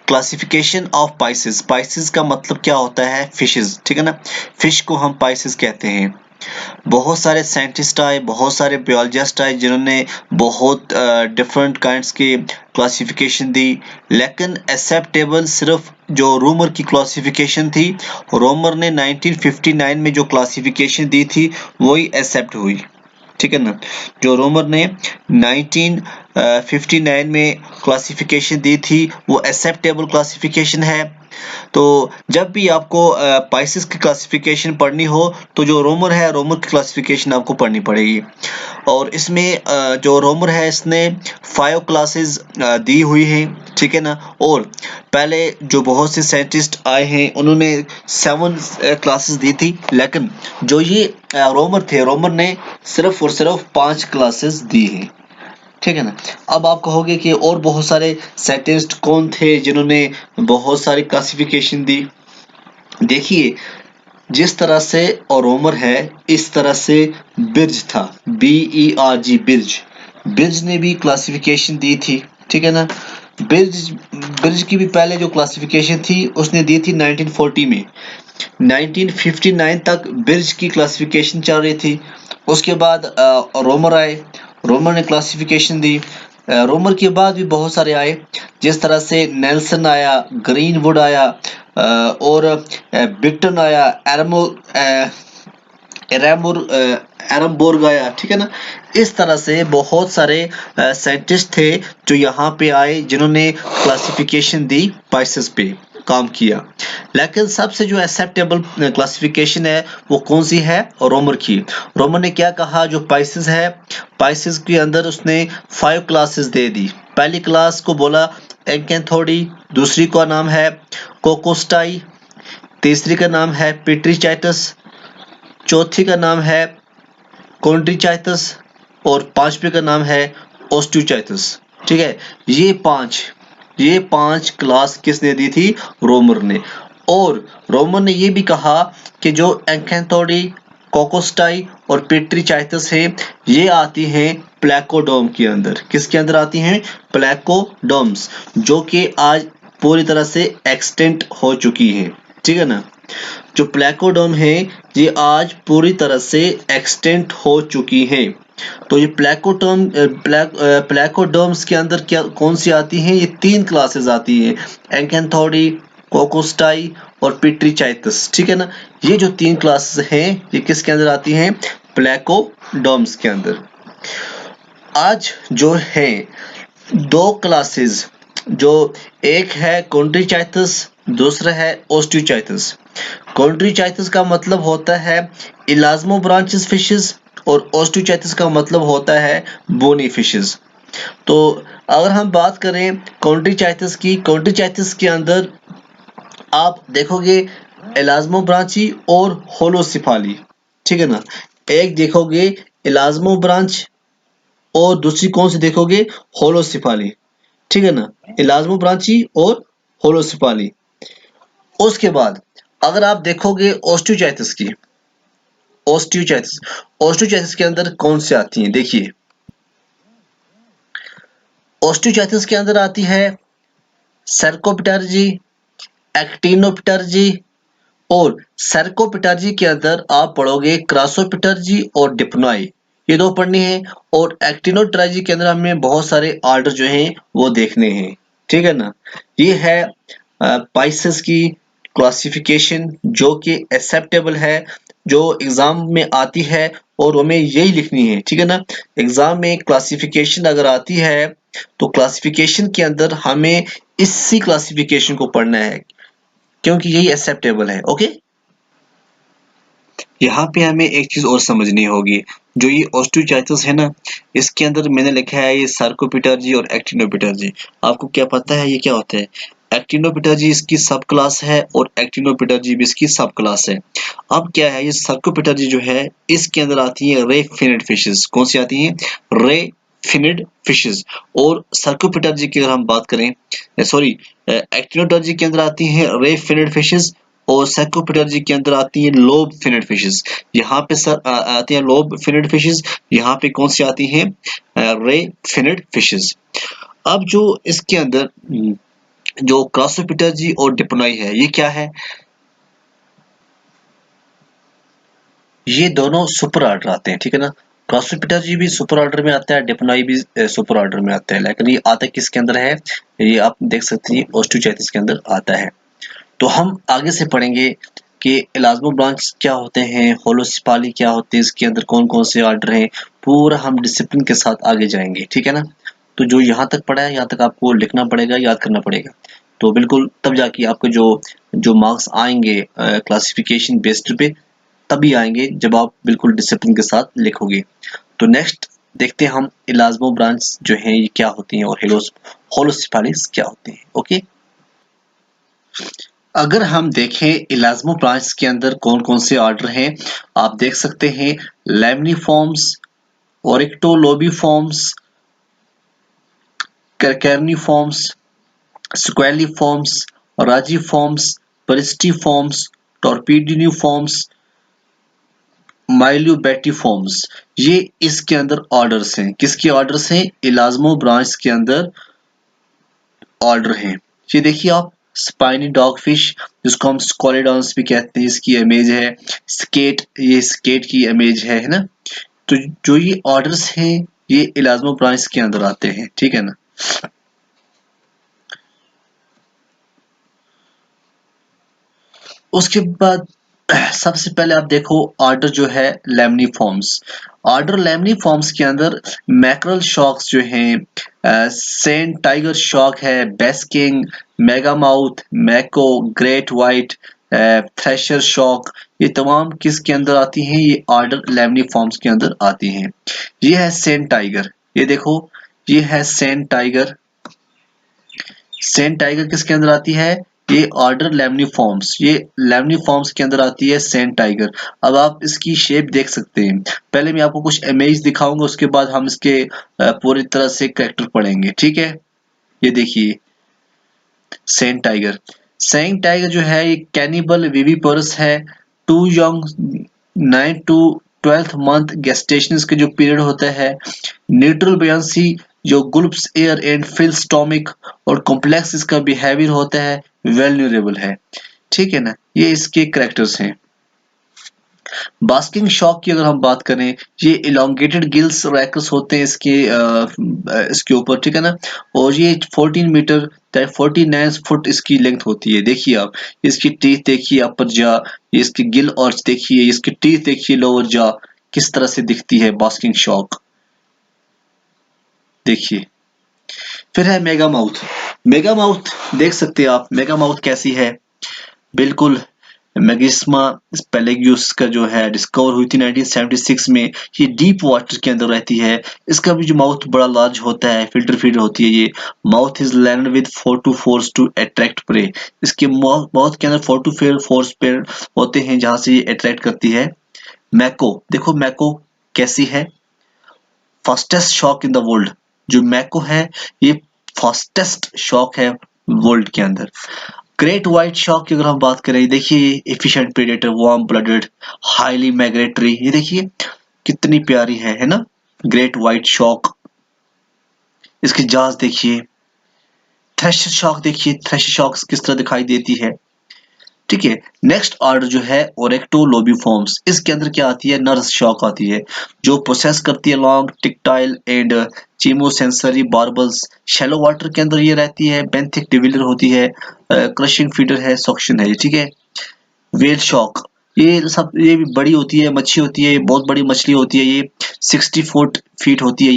Classification of Pisces, Pisces का मतलब क्या होता है, फिशेस, ठीक है ना, फिश को हम पाइसेस कहते हैं। बहुत सारे साइंटिस्ट आए, बहुत सारे बायोलॉजिस्ट आए जिन्होंने बहुत डिफरेंट काइंड्स की क्लासिफिकेशन दी, लेकिन एक्सेप्टेबल सिर्फ जो रोमर की क्लासिफिकेशन थी, रोमर ने 1959 में जो क्लासिफिकेशन दी थी वही एक्सेप्ट हुई, ठीक है ना। जो रोमर ने 1959 में क्लासिफिकेशन दी थी वो एक्सेप्टेबल क्लासिफिकेशन है। तो जब भी आपको पाइसेस की क्लासिफिकेशन पढ़नी हो तो जो रोमर है, रोमर की क्लासिफिकेशन आपको पढ़नी पड़ेगी। और इसमें जो रोमर है इसने 5 क्लासेस दी हुई हैं, ठीक है ना। और पहले जो बहुत से साइंटिस्ट आए हैं उन्होंने 7 क्लासेस दी थी, लेकिन जो ये रोमर थे, रोमर ने सिर्फ और सिर्फ 5 क्लासेस दी हैं, ठीक है ना। अब आप कहोगे कि और बहुत सारे साइंटिस्ट कौन थे जिन्होंने बहुत सारी क्लासिफिकेशन दी। देखिए, जिस तरह से रोमर है इस तरह से बिर्ज था, BERG, बिर्ज, बिर्ज ने भी क्लासिफिकेशन दी थी, ठीक है ना। बिर्ज बिर्ज की भी पहले जो क्लासिफिकेशन थी उसने दी थी 1940 में। 1959 तक बिर्ज की क्लासिफिकेशन चल रही थी। उसके बाद रोमर आए, रोमर ने क्लासिफिकेशन दी। रोमर के बाद भी बहुत सारे आए, जिस तरह से नेल्सन आया, ग्रीनवुड आया, और बिक्टन आया, एरमबोर्ग आया, ठीक है ना। इस तरह से बहुत सारे साइंटिस्ट थे जो यहाँ पे आए जिन्होंने क्लासिफिकेशन दी, पाइसेस पे काम किया। लेकिन सबसे जो एक्सेप्टेबल क्लासिफिकेशन है वो कौन सी है, रोमर की। रोमर ने क्या कहा, जो पाइसेस है, पाइसेस के अंदर उसने 5 क्लासेस दे दी। पहली क्लास को बोला एंकेंथोडी, दूसरी का नाम है कोकोस्टाई, तीसरी का नाम है पिट्रीचाइटस, चौथी का नाम है कॉन्ट्रीचाइटस और पांचवी का नाम है ओस्टियोचाइटस, ठीक है। ये पांच क्लास किसने दी थी, रोमर ने। और रोमर ने ये भी कहा कि जो एंकेंथोडी, कोकोस्टाई और पिट्रीचाइटस है ये आती हैं प्लेकोडोम के अंदर। किसके अंदर आती हैं, प्लेकोडोम्स, जो कि आज पूरी तरह से एक्सटेंट हो चुकी है, ठीक है ना। जो प्लेकोडोम है ये आज पूरी तरह से एक्सटेंट हो चुकी है। तो ये प्लेकोडोम्स के अंदर क्या कौन सी आती हैं, ये 3 क्लासेस आती हैं, एंकेंथोडी, कोकोस्टाई और पिट्रीचाइटस, ठीक है ना। ये जो 3 क्लासेस हैं ये किसके अंदर आती हैं, प्लेकोडोम्स के अंदर। आज जो है 2 क्लासेस, जो एक है कॉन्ट्रीचाइटस, दूसरा है ओस्टियोचाइटस। कॉन्ट्रीचाइटस का मतलब होता है इलाज्मो ब्रांचेस फिशेस और ओस्टियोचाइटस का मतलब होता है बोनी फिशेस। तो अगर हम बात करें कॉन्ट्रीचाइटस की, कॉन्ट्रीचाइटस के अंदर आप देखोगे इलाज्मो ब्रांची और होलोसिफाली, ठीक है ना। एक देखोगे इलाज्मो ब्रांच और दूसरी कौन सी देखोगे, होलोसिफाली, ठीक है ना। इलाज्मो ब्रांची और होलोसिफाली। उसके बाद अगर आप देखोगे ओस्टियोचाइटस की, ओस्टियोचाइटस के अंदर कौन सी आती हैं, देखिए ओस्टियोचाइटस के अंदर आती है सर्कोपिटर्जी, एक्टिनोपिटर्जी, और सर्कोपिटर्जी के अंदर आप पढ़ोगे क्रासोपिटर्जी और डिप्नॉय, ये 2 पढ़नी है। और एक्टिनोट्राइजी के अंदर हमें बहुत सारे ऑर्डर जो हैं वो देखने हैं, ठीक है ना। ये है पाइसेस की क्लासिफिकेशन जो कि एक्सेप्टेबल है, जो एग्जाम में आती है और हमें यही लिखनी है, ठीक है ना। एग्जाम में क्लासिफिकेशन अगर आती है तो क्लासिफिकेशन के अंदर हमें इसी क्लासिफिकेशन को पढ़ना है क्योंकि यही एक्सेप्टेबल है, ओके। यहाँ पे हमें एक चीज और समझनी होगी, जो ये ओस्टियोचाइटस है ना, इसके अंदर मैंने लिखा है ये सार्कोपिटर्जी और एक्टिनोपिटर्जी। आपको क्या पता है ये क्या होता है, एक्टिनोपिटर्जी इसकी सब क्लास है और एक्टिनोपिटर्जी भी इसकी सब क्लास है। अब क्या है, ये सार्कोपिटर्जी जो है इसके अंदर आती है रे फिनिड फिशेस। कौन सी आती हैं, रे फिनिड फिशेस। और सर्कोपिटर्जी की अगर हम बात करें, सॉरी, एक्टिनोटर्जी के अंदर आती हैं रे फिनिड फिशेस और सर्कोपिटर्जी के अंदर आती है लोब फिनिड फिशेस। यहाँ पे आती है लोब फिनिड फिशेस, यहाँ पे कौन सी आती हैं, रे फिनिड फिशेस। अब जो इसके अंदर जो क्रासोपिटर्जी और डिप्नोई है, ये क्या है? ये दोनों सुपर ऑर्डर आते हैं, ठीक है ना। क्रासोपिटर्जी भी सुपर ऑर्डर में आता है, डिप्नोई भी सुपर ऑर्डर में आता है, लेकिन ये आता किसके अंदर है? ये आप देख सकते हैं ओस्टियोचैरिस के अंदर आता है। तो हम आगे से पढ़ेंगे कि एलाज्मोब्रांच क्या होते हैं, होलोसिपाली क्या होते हैं, इसके अंदर कौन कौन से ऑर्डर हैं, पूरा हम डिसिप्लिन के साथ आगे जाएंगे, ठीक है ना। तो जो यहाँ तक पढ़ा है, यहाँ तक आपको लिखना पड़ेगा, याद करना पड़ेगा। तो बिल्कुल तब जाके आपको जो जो मार्क्स आएंगे क्लासिफिकेशन बेस्ड पे, तभी आएंगे जब आप बिल्कुल डिसिप्लिन के साथ लिखोगे। तो नेक्स्ट देखते हैं हम इलाज्मो ब्रांच जो है ये क्या होती हैं और होलोसिपालिस क्या होते हैं। ओके, अगर हम देखें इलाज्मो ब्रांच के अंदर कौन कौन से ऑर्डर हैं, आप देख सकते हैं लैमिनिफॉर्म्स, ओरिक्टोलोबिफॉर्म्स, कैर्निफॉर्म्स, स्क्वेलिफॉर्म्स, राजिफॉर्म्स, परिस्टिफॉर्म्स, टॉर्पीडिनिफॉर्म्स, माइल्यूबैटिफॉर्म्स। ये इसके अंदर ऑर्डर्स हैं। किसके ऑर्डर्स हैं? इलाज्मो ब्रांच के अंदर ऑर्डर हैं। ये देखिए आप, स्पाइनी डॉगफिश जिसको हम स्कोलेडॉन्स भी कहते हैं, इसकी इमेज है। स्केट, ये स्केट की इमेज है ना। तो जो ये ऑर्डर्स हैं ये इलाज्मो ब्रांच के अंदर आते हैं, ठीक है ना। उसके बाद सबसे पहले आप देखो ऑर्डर जो है लेमनीफॉर्म्स। ऑर्डर लेमनीफॉर्म्स के अंदर मैक्रल शॉक्स जो हैं, सेंट टाइगर शॉक है, बेस्किंग, मेगामाउथ, मैको, ग्रेट वाइट, थ्रेशर शॉक, ये तमाम किसके अंदर आती हैं? ये ऑर्डर लेमनीफॉर्म्स के अंदर आती हैं। ये है सेंट टाइगर, ये देखो, ये है सेंट टाइगर। सेंट टाइगर किसके अंदर आती है? ये ऑर्डर लेमनीफॉर्म्स, ये लेमनीफॉर्म्स के अंदर आती है सेंट टाइगर। अब आप इसकी शेप देख सकते हैं। पहले मैं आपको कुछ इमेज दिखाऊंगा, उसके बाद हम इसके पूरी तरह से कैरेक्टर पढ़ेंगे, ठीक है। ये देखिए सेंट टाइगर। सेंट टाइगर जो है ये कैनिबल विविपोरस है। To young 9 to 12th month gestation के जो पीरियड होता है। न्यूट्रल बयांसी, जो gulps air and fill stomach, और कॉम्प्लेक्स इसका बिहेवियर होता है, वेल्नरेबल है, ठीक है ना। ये इसके करेक्टर्स हैं। बास्किंग शॉक की अगर हम बात करें, ये इलोंगेटेड गिल्स रैकर्स होते हैं इसके ऊपर, ठीक है ना। और ये 14 मीटर 49 फुट इसकी लेंथ होती है। देखिए आप, इसकी टीथ देखिए अपर जा, ये इसकी गिल और देखिए, इसकी टीथ देखिए लोअर जा, किस तरह से दिखती है बास्किंग शॉक, देखिए। फिर है मेगा माउथ। मेगा माउथ देख सकते हैं आप, मेगा माउथ कैसी है, बिल्कुल मैगिस्मा पेलेगियोस का जो है डिस्कवर हुई थी 1976 में। ये डीप वाटर के अंदर रहती है। इसका भी जो माउथ बड़ा लार्ज होता है, फिल्टर फीड होती है ये। Mouth is lined with 4 to fours to attract prey. इसके माउथ के अंदर 4 टू 4 फोर्स पेड़ होते हैं जहां से ये अट्रैक्ट करती है। मैको देखो, मैको कैसी है, fastest shock in the world. जो मैको है ये फास्टेस्ट शॉक है वर्ल्ड के अंदर। ग्रेट व्हाइट शॉक की अगर हम बात करें, देखिए efficient predator, warm blooded, highly migratory, ये देखिए कितनी प्यारी है ना। ग्रेट व्हाइट शॉक, इसकी जांच देखिए। थ्रेशर शॉक देखिए, थ्रेशर शॉक किस तरह दिखाई देती है, ठीक है। नेक्स्ट ऑर्डर जो है ओरेक्टोलोबिफॉर्म्स, इसके अंदर क्या आती है? नर्स शॉक आती है, जो प्रोसेस करती है long tactile and chemosensory barbels. Shallow water के अंदर ये रहती है, बेंथिक डिविलर होती है, क्रशिंग फीडर है, सक्शन है, ठीक है। वेल शॉक, ये सब ये भी बड़ी होती है, मच्छी होती है, बहुत बड़ी मछली होती है ये, 60 फीट होती है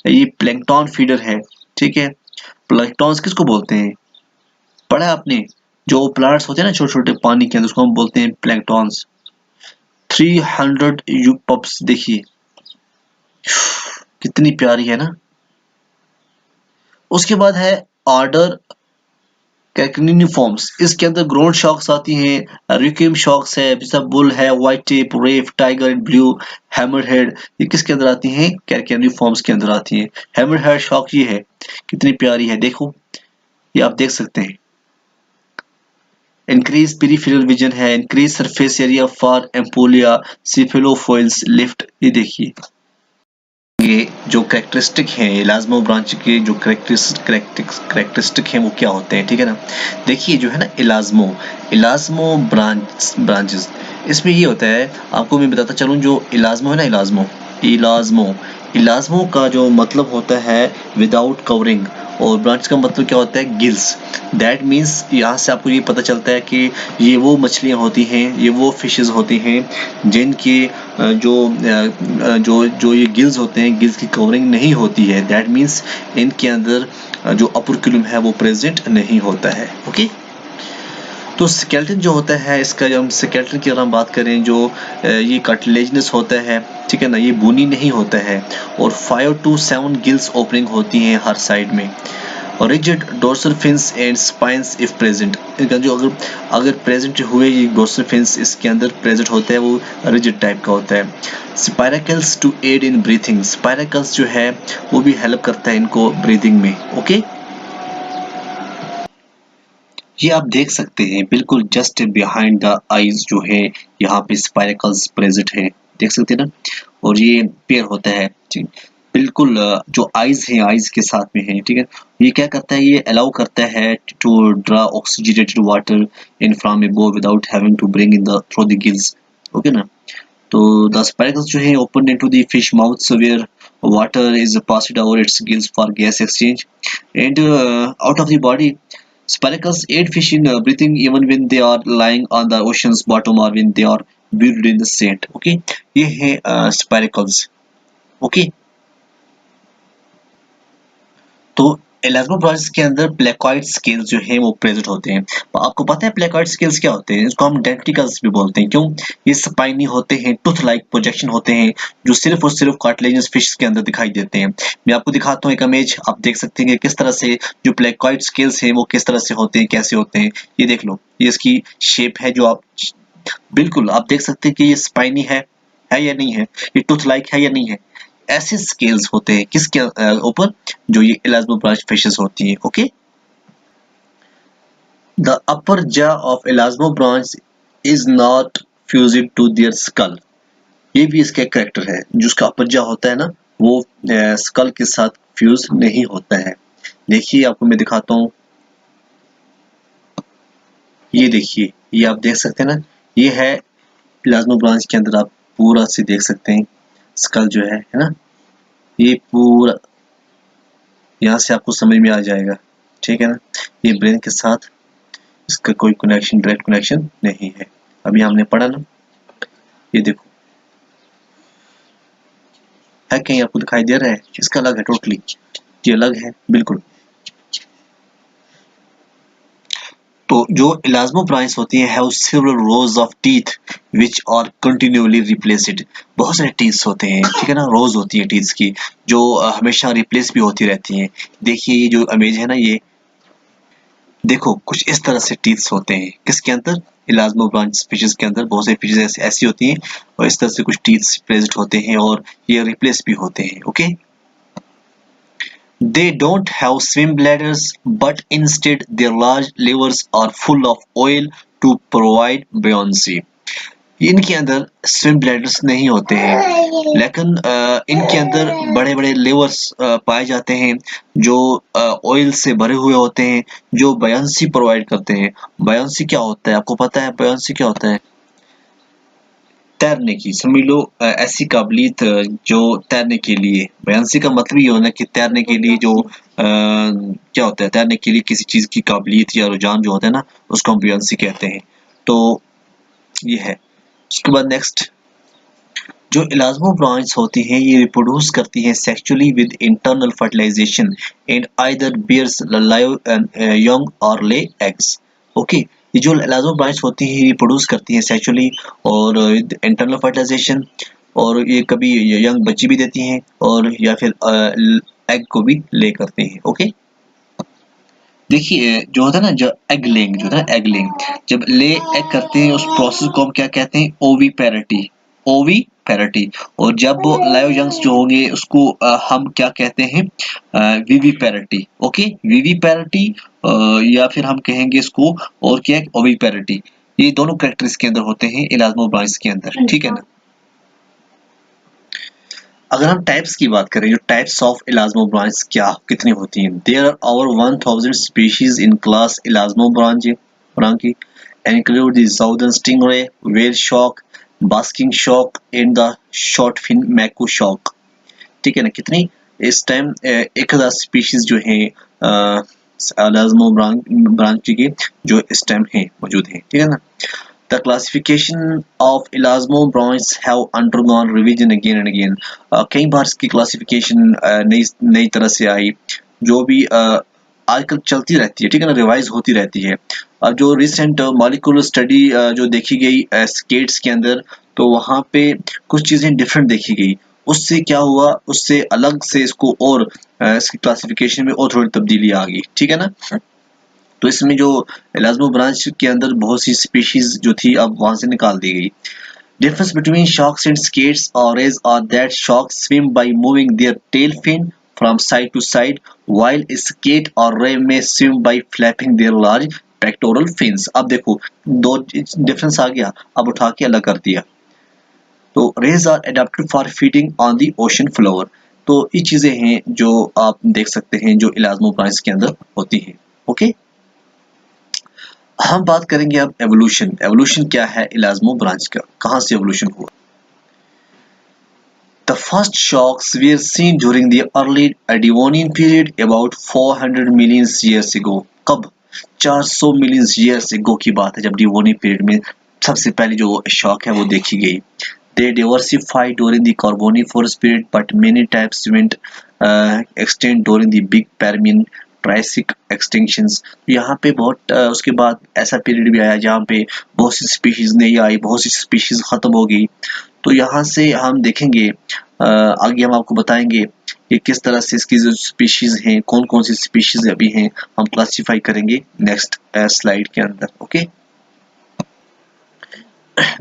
ये प्लैंकटन फीडर है, ठीक है। प्लैंकटन्स किसको बोलते हैं, पढ़ा है आपने? जो प्लांट्स होते हैं ना छोटे छोटे पानी के अंदर, उसको हम बोलते हैं प्लैंकटन्स। 300 यू पप्स देखिए, कितनी प्यारी है ना। उसके बाद है ऑर्डर कैक्निनिफॉर्म्स। इसके अंदर ग्रोन शॉक्स आती हैं, रिक्यूम शॉक्स है, जैसा बुल है, white tip, ref, tiger and blue, hammerhead, ये किसके अंदर आती हैं? कैक्निनिफॉर्म्स के अंदर आती हैं। हैमरहेड शॉक ये है, कितनी प्यारी है, देखो ये आप देख सकते हैं। इंक्रीज पेरिफेरल विजन है, increase surface area for ampullae, cephalofoils lift, ये देखिए। ये जो करेक्टरिस्टिक हैं इलाज़्मो ब्रांच के जो करेक्टरिस्टिक हैं वो क्या होते हैं, ठीक है ना। देखिए जो है ना इलाज़्मो ब्रांचेस, इसमें ये होता है, आपको मैं बताता चलूँ, जो इलाज़्मो है ना, इलाज़्मो का जो मतलब होता है विदाउट कवरिंग, और ब्रांच का मतलब क्या होता है, गिल्स। दैट मीन्स यहाँ से आपको ये पता चलता है कि ये वो मछलियाँ होती हैं, ये वो फिशेस होती हैं जिनकी जो ये गिल्स होते हैं, गिल्स की कवरिंग नहीं होती है। दैट मीन्स इनके अंदर जो अपुरक्यूलम है वो प्रेजेंट नहीं होता है। ओके, तो स्केलेटन जो होता है इसका, जब हम स्केलेटन की अगर हम बात करें, जो ये कार्टिलेजिनस होता है, ठीक है ना, ये बोनी नहीं होता है, और 5 to 7 गिल्स ओपनिंग होती हैं हर साइड में, और rigid dorsal fins and spines if present. इनका जो अगर प्रेजेंट हुए ये डोर्सल फिन्स इसके अंदर प्रेजेंट होता है, वो रिजिड टाइप का होता है। स्पाइरकल्स टू एड इन ब्रीथिंग, स्पाइरकल्स जो है वो भी हेल्प करता है इनको ब्रीदिंग में। ओके, ये आप देख सकते हैं बिल्कुल जस्ट बिहाइंड द आईज जो है यहाँ पे स्पाइरकल्स प्रेजेंट है, देख सकते हैं ना, और ये पेयर होता है बिल्कुल जो आईज है आईज के साथ में है, ठीक है। ये क्या करता है, ये अलाउ करता है to draw oxygenated water in from above without having to bring in the through the gills. Okay ना, तो द स्पाइरकल्स जो है open into the fish mouth where water is passed over its gills for gas exchange and out of the body. Spiracles aid fish in breathing even when they are lying on the ocean's bottom or when they are buried in the sand. Okay, ये है spiracles. Okay, तो एलास्मोब्लास्ट के अंदर placoid scales जो है वो present होते हैं। तो आपको पता है प्लेकॉइड स्केल्स क्या होते हैं? इसको हम डेंटिकल्स भी बोलते हैं। क्यों? ये स्पाइनी होते हैं, टूथ लाइक प्रोजेक्शन होते हैं, जो सिर्फ और सिर्फ कार्टिलेजिनस फिश के अंदर दिखाई देते हैं। मैं आपको दिखाता हूँ एक इमेज, आप देख सकते हैं कि किस तरह से जो प्लेकॉइड स्केल्स हैं वो किस तरह से होते हैं, कैसे होते हैं। ये देख लो, ये इसकी शेप है, जो आप बिल्कुल आप देख सकते हैं कि ये स्पाइनी है या नहीं है, ये टूथ लाइक है या नहीं है। ऐसे स्केल्स होते हैं किसके ऊपर, जो ये इलास्मोब्लास्ट फिशेस होती हैं। Okay, the upper jaw of elasmobranch is not fused to their skull. ये भी इसका कैरेक्टर है, जो उसका अपर जॉ होता है ना, वो स्कल के साथ फ्यूज नहीं होता है। देखिए आपको मैं दिखाता हूँ, ये देखिए, ये आप देख सकते हैं ना, ये है इलास्मोब्लास्ट के अंदर, आप पूरा से देख सकते हैं स्कल जो है ना, ये पूरा यहाँ से आपको समझ में आ जाएगा, ठीक है ना। ये ब्रेन के साथ इसका कोई कनेक्शन, डायरेक्ट कनेक्शन नहीं है। अभी हमने पढ़ा ना, ये देखो है, कहीं आपको दिखाई दे रहा है? इसका अलग है टोटली, ये अलग है बिल्कुल। तो जो इलास्मोब्लास्ट होती है have several rows of teeth which are continuously replaced. बहुत सारे टीथ होते हैं, ठीक है ना, रोज होती है टीथ की, जो हमेशा रिप्लेस भी होती रहती हैं। देखिए ये जो इमेज है ना, ये देखो कुछ इस तरह से टीथ्स होते हैं किसके अंदर, इलास्मोब्लास्ट फिशेस के अंदर। बहुत सारी फिशेस ऐसी होती हैं और इस तरह से कुछ टीथ्स प्रेजेंट होते हैं, और ये रिप्लेस भी होते हैं। Okay, they don't have swim bladders, but instead their large livers are full of oil to provide buoyancy. इनके अंदर स्विम ब्लैडर्स नहीं होते हैं, लेकिन इनके अंदर बड़े बड़े लिवर्स पाए जाते हैं, जो ऑयल से भरे हुए होते हैं, जो बयांसी प्रोवाइड करते हैं। बयांसी क्या होता है, आपको पता है बयांसी क्या होता है? तैरने की, समझ लो ऐसी काबिलियत जो तैरने के लिए, बयांसी का मतलब ये होना कि तैरने के लिए जो क्या होता है, तैरने के लिए किसी चीज की काबिलियत या रुझान जो होता है ना, उसको हम बयांसी कहते हैं। तो ये है। उसके बाद नेक्स्ट, जो इलास्मोब्लास्ट होती हैं ये रिप्रोड्यूस करती हैं sexually with internal fertilisation and either bears live young और ले एग्स। ओके, ये जो इलास्मोब्लास्ट होती है ये प्रोड्यूस करती हैं सेक्सुअली और इंटरनल फर्टिलाइजेशन, और ये कभी यंग बच्ची भी देती हैं और या फिर एग को भी ले करते हैं। ओके, देखिए जो होता है ना, जो एग लेइंग, जो होता है एग लेइंग, जब ले एग करते हैं उस प्रोसेस को हम क्या कहते हैं? ओवीपैरिटी। ओवीपैरिटी। और जब वो लाइव यंग्स जो होंगे उसको हम क्या कहते हैं? विविपैरिटी। ओके, विविपैरिटी या फिर हम कहेंगे इसको और क्या है? ओवीपैरिटी। ये दोनों कैरेक्टर इसके अंदर होते हैं इलास्मोब्लास्ट के अंदर, ठीक है ना। अगर हम टाइप्स की बात करें, जो टाइप्स ऑफ इलास्मोब्रांच क्या कितनी होती हैं, there are over 1000 species in class elasmobranchii include the southern stingray, whale shark, basking shark and the short fin mako shark। ठीक है ना, कितनी इस टाइम 1000 स्पीशीज जो हैं इलास्मोब्रांची के जो इस टाइम हैं मौजूद हैं, ठीक है ना। The classification of elasmobranchs have undergone revision again and again। कई बार इसकी क्लासिफिकेशन नई नई तरह से आई, जो भी आजकल चलती रहती है, ठीक है ना, रिवाइज होती रहती है। अब जो रिसेंट मॉलिक्यूलर स्टडी जो देखी गई स्केट्स के अंदर, तो वहाँ पे कुछ चीज़ें डिफरेंट देखी गई। उससे क्या हुआ, उससे अलग से इसको और इसकी क्लासिफिकेशन में और थोड़ी तब्दीली आ गई, ठीक है ना। तो इसमें जो इलास्मोब्रांच के अंदर बहुत सी स्पीशीज जो थी अब वहां से निकाल दी गई। Difference between sharks and skates or rays are that sharks swim by moving their tail fin from side to side, while a skate or ray may swim by flapping their large pectoral fins। अब देखो दो difference आ गया, अब उठा के अलग कर दिया। तो rays are adapted for feeding on the ocean floor. तो ये चीजें हैं जो आप देख सकते हैं जो इलास्मोब्रांच के अंदर होती हैं। ओके, हम बात करेंगे अब एवोल्यूशन। एवोल्यूशन क्या है इलास्मोब्रांच का, कहां से एवोल्यूशन हुआ। The first sharks were seen during the early Devonian period about 400 million years ago। कब? 400 मिलियन years ago की बात है, जब डिवोनियन पीरियड में सबसे पहले जो शार्क है वो देखी गई। They diversified during the Carboniferous period, but many types went extinct during the Big Permian Triassic extinctions। यहाँ पे बहुत उसके बाद ऐसा पीरियड भी आया जहाँ पे बहुत सी स्पीशीज नहीं आई, बहुत सी स्पीशीज खत्म हो गई। तो यहाँ से हम देखेंगे आगे हम आपको बताएंगे कि किस तरह से इसकी जो स्पीशीज हैं, कौन कौन सी स्पीशीज अभी हैं, हम क्लासिफाई करेंगे नेक्स्ट स्लाइड के अंदर। ओके,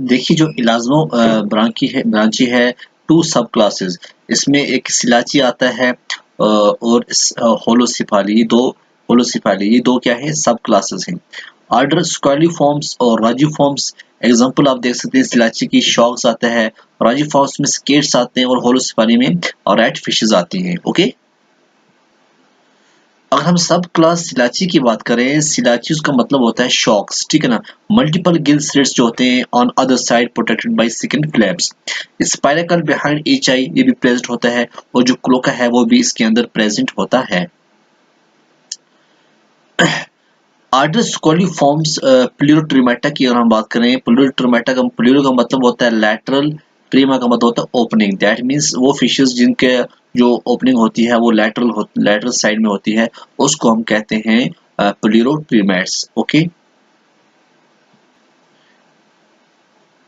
देखिए जो इलास्मो ब्रांची है टू सब क्लासेस। इसमें एक सिलाची आता है और होलोसिफाली, ये दो क्या है, सब क्लासेस हैं। ऑर्डर स्क्वालिफॉर्म्स और राजिफॉर्म्स, एग्जांपल आप देख सकते हैं, सिलाची की शॉक्स आता है, राजिफॉर्म्स में स्केट्स आते हैं और होलोसिफाली में और रेड फिशेस आती हैं। ओके, अगर हम सब क्लास सिलाची की बात करें, सिलाची उसका मतलब होता है शॉक्स, ठीक है ना। मल्टीपल गिल स्लिट्स जो होते हैं on other side protected by second flaps. Spiracle behind each eye ये भी प्रेजेंट होता है, और जो क्लोका है वो भी इसके अंदर प्रेजेंट होता है। आर्डर स्क्वालिफॉर्म्स प्लूरोट्रिमेटा की अगर हम बात करें, प्लूरो का मतलब होता है लैटरल, ट्रिमा का मतलब होता है ओपनिंग। दैट मीन्स वो फिशेस जिनके जो ओपनिंग होती है वो लैटरल साइड में होती है, उसको हम कहते हैं प्लूरोट्रिमेट्स। ओके,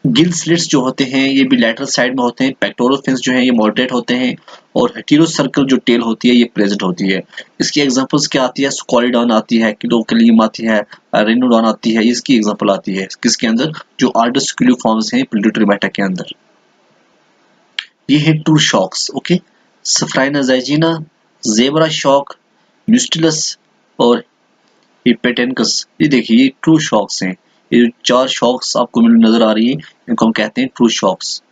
गिल स्लिट्स जो होते हैं ये भी लैटरल साइड में होते हैं। पेक्टोरल फिन्स जो हैं ये मॉडरेट होते हैं, और हेटेरो सर्कल जो टेल होती है ये प्रेजेंट होती है। इसकी एग्जांपल्स क्या आती है, स्क्वालिडॉन आती है, किलोकलियम आती है, रेनोडॉन आती है, इसकी एग्जांपल आती है किसके अंदर, जो आर्डर स्क्वालिफॉर्म्स हैं प्लूरोट्रिमेटा के अंदर। ये है two sharks. Okay, Sphyrna zygaena, zebra shark, Mustelus और हिप्पेटेनकस। ये देखिए ये ट्रू शॉक्स हैं। ये चार शॉक्स आपको नजर आ रही है, इनको हम कहते हैं ट्रू शॉक्स।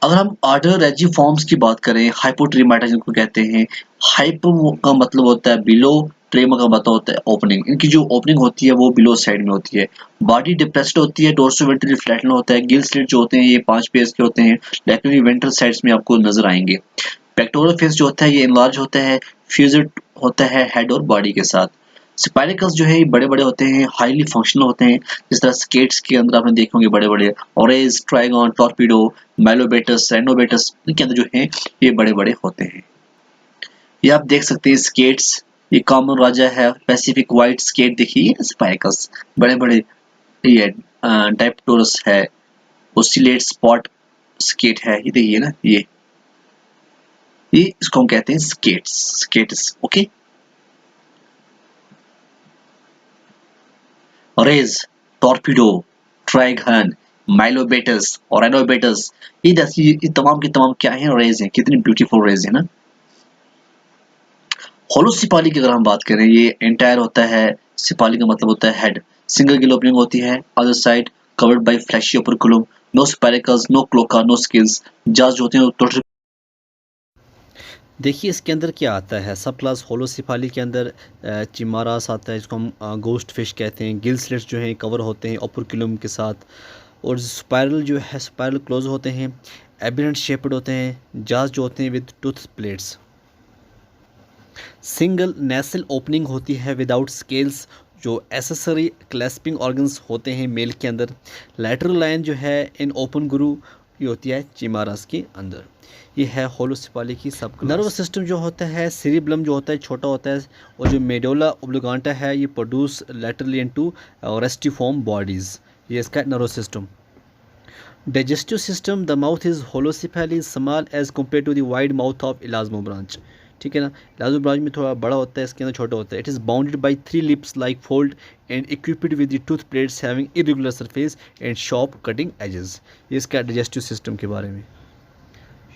अगर हम ऑर्डर रेजिफॉर्म्स की बात करें, हाइपोट्रीमेटा जिनको कहते हैं, हाइपो का मतलब होता है बिलो, ट्रेमा का मतलब होता है ओपनिंग। इनकी जो ओपनिंग होती है वो बिलो साइड में होती है। बॉडी डिप्रेस्ड होती है, डोर्सोवेंट्रली फ्लैटन होता है। गिल स्लिट जो होते हैं ये 5 पेयर्स के होते हैं, लेकिन ये वेंट्रल साइड्स में आपको नजर आएंगे। पेक्टोरल फिन्स जो होता है ये इनलार्ज होता है, फ्यूज्ड होता है हेड और बॉडी के साथ। स्पाइरकल्स जो है ये बड़े-बड़े होते हैं, हाईली फंक्शनल होते हैं, जिस तरह स्केट्स के अंदर आपने देखे होंगे बड़े-बड़े, ओरेज, ट्राइगॉन, टॉर्पीडो, माइलोबेटस, रेनोबेटस, इनके अंदर जो है ये बड़े-बड़े होते हैं। ये आप देख सकते हैं स्केट्स, ये कॉमन राजा है पैसिफिक व्हाइट स्केट, देखिए स्पाइरकल्स बड़े-बड़े, ये डायप्टोरस है, ओसिलेट स्पॉट स्केट है, ये देखिए ना, ये इसको हम कहते हैं स्केट्स। ओके, रेज, टॉर्पीडो, ट्राइगन, माइलोबेटस और रेनोबेटस, ये तमाम के तमाम क्या हैं, रेज हैं। कितनी ब्यूटीफुल रेज है ना। होलोसिपाली की अगर हम बात करें, ये एंटायर होता है, सिपाली का मतलब होता है हेड, सिंगल गिल ओपनिंग होती है, other side covered by fleshy operculum, no spiracles, no cloaca, no scales. Jaws जो होते हैं वो टोटल। देखिए इसके अंदर क्या आता है, सब क्लास होलोसिफाली के अंदर चिमारास आता है, जिसको हम गोस्ट फिश कहते हैं। गिल स्लिट्स जो हैं कवर होते हैं ओपर्कुलम के साथ, और स्पायरल जो है स्पायरल क्लोज होते हैं, एबिनेंट शेप्ड होते हैं। जाज जो होते हैं with tooth plates. Single nasal opening होती है विदाउट स्केल्स, जो एसेसरी क्लैस्पिंग ऑर्गन्स होते हैं मेल के अंदर। लैटरल लाइन जो है इन ओपन गुरु ये होती है चिमारास के अंदर। ये है होलोसिपाली की सब। नर्वस सिस्टम जो होता है सेरिब्लम जो होता है छोटा होता है, और जो मेडोला ओब्लिगांटा है ये प्रोड्यूस लैटरली इनटू रेस्टिफॉर्म बॉडीज़। ये इसका nervous system. Digestive system, the mouth is holocephally small as compared to the wide mouth of elasmo branch। ठीक है ना, इलाजो ब्रांच में थोड़ा बड़ा होता है, इसके अंदर छोटा होता है। It is bounded by 3 lips like fold and equipped with the tooth plates having irregular surface and sharp cutting edges। ये इसका डाइजेस्टिव सिस्टम के बारे में।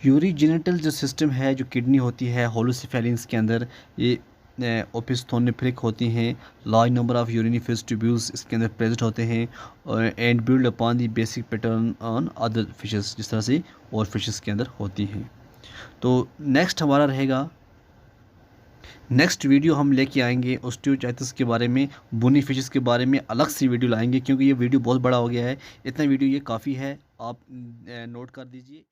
यूरिजेनिटल जो सिस्टम है, जो किडनी होती है होलोसिफेलिंग्स के अंदर, ये ओपिस्थोनिफ्रिक होती हैं। लार्ज नंबर ऑफ यूरिनिफेस ट्यूब्यूल्स इसके अंदर प्रेजेंट होते हैं, and build upon the basic pattern on other fishes, जिस तरह से और फिशेस के अंदर होती हैं। तो नेक्स्ट हमारा रहेगा, नेक्स्ट वीडियो हम लेके आएंगे ओस्टियोचाइटिस के बारे में, बोनी फिशेस के बारे में अलग सी वीडियो लाएंगे, क्योंकि ये वीडियो बहुत बड़ा हो गया है। इतना वीडियो ये काफ़ी है, आप नोट कर दीजिए।